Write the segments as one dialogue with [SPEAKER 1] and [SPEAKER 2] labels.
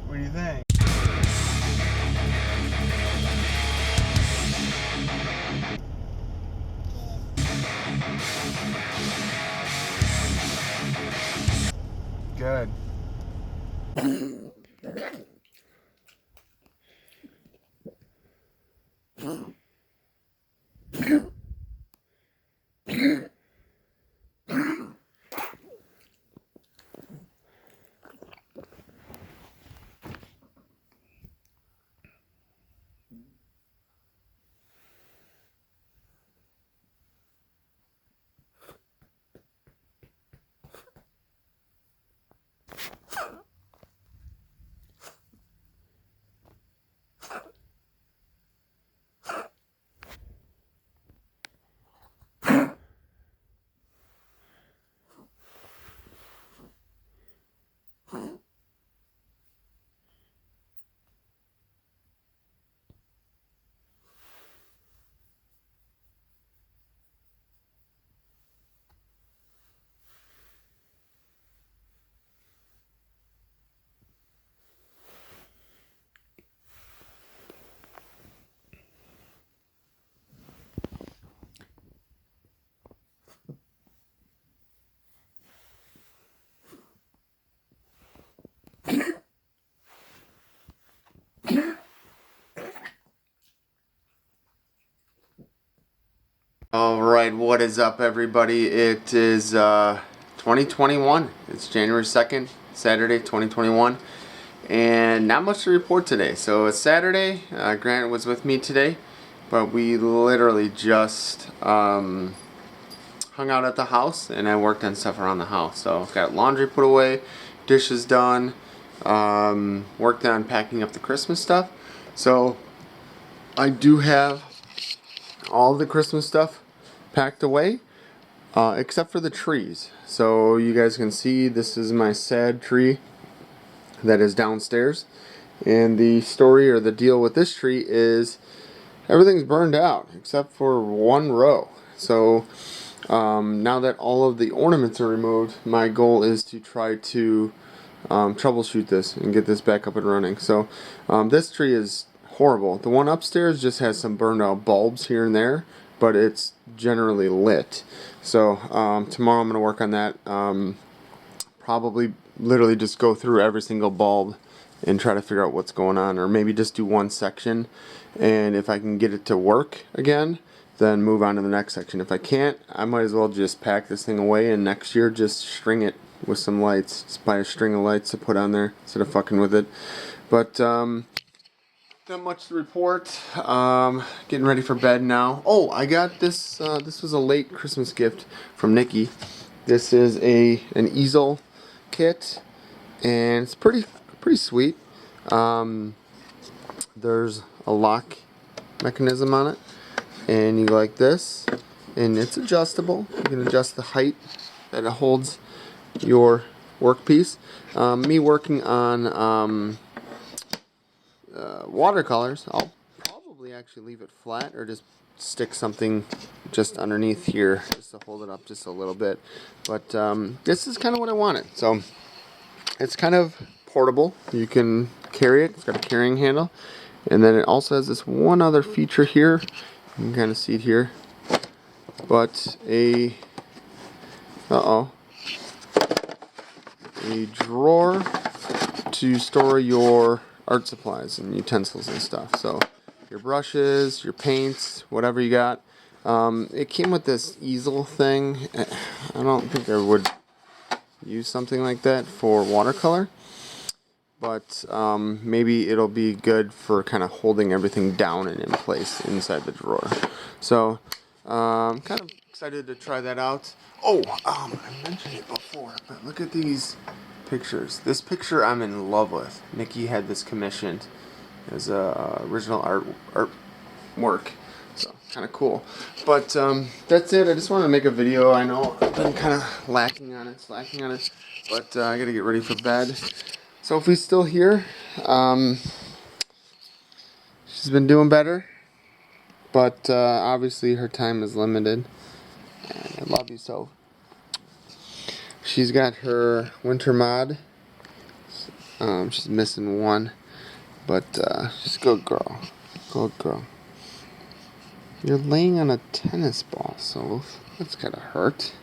[SPEAKER 1] What do you think? Good. Alright, what is up everybody? It is 2021. It's January 2nd, Saturday 2021. And not much to report today. So it's Saturday. Grant was with me today. But we literally just hung out at the house. And I worked on stuff around the house. So got laundry put away, dishes done, worked on packing up the Christmas stuff. So I do have all the Christmas stuff packed away, except for the trees. So you guys can see this is my sad tree that is downstairs. And the story or the deal with this tree is everything's burned out except for one row. So now that all of the ornaments are removed, my goal is to try to troubleshoot this and get this back up and running. So this tree is horrible. The one upstairs just has some burned out bulbs here and there, but it's generally lit. So tomorrow I'm going to work on that. Probably literally just go through every single bulb and try to figure out what's going on, or maybe just do one section, and if I can get it to work again, then move on to the next section. If I can't, I might as well just pack this thing away and next year just string it with some lights. Just buy a string of lights to put on there instead of fucking with it. But not much to report. Getting ready for bed now. Oh, I got this. This was a late Christmas gift from Nikki. This is an easel kit, and it's pretty sweet. There's a lock mechanism on it, and you go like this, and it's adjustable. You can adjust the height that it holds your workpiece. Me working on watercolors, I'll probably actually leave it flat or just stick something just underneath here just to hold it up just a little bit. But this is kind of what I wanted. So it's kind of portable. You can carry it. It's got a carrying handle. And then it also has this one other feature here. You can kind of see it here. But a drawer to store your art supplies and utensils and stuff. So your brushes, your paints, whatever you got. It came with this easel thing. I don't think I would use something like that for watercolor, but maybe it'll be good for kind of holding everything down and in place inside the drawer. So I'm kind of excited to try that out. Oh, I mentioned it before, but look at these pictures. This picture I'm in love with. Nikki had this commissioned as a original artwork. So kind of cool. But that's it. I just wanted to make a video. I know I've been kind of slacking on it, but I gotta get ready for bed. Sophie's still here. She's been doing better, but obviously her time is limited. And I love you, Soph. She's got her winter mod She's missing one, but she's a good girl. Good girl. You're laying on a tennis ball, Soph. That's gotta hurt.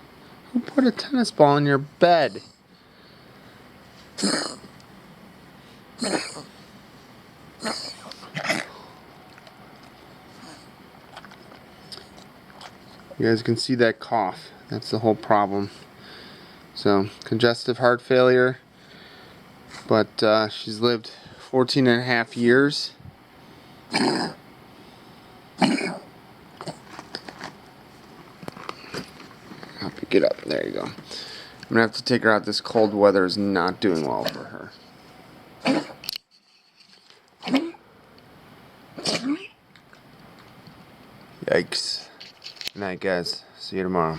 [SPEAKER 1] Who put a tennis ball in your bed? You guys can see that cough. That's the whole problem. So, congestive heart failure. But she's lived 14 and a half years. Help you get up. There you go. I'm gonna have to take her out. This cold weather is not doing well for her. Yikes. Good night, guys. See you tomorrow.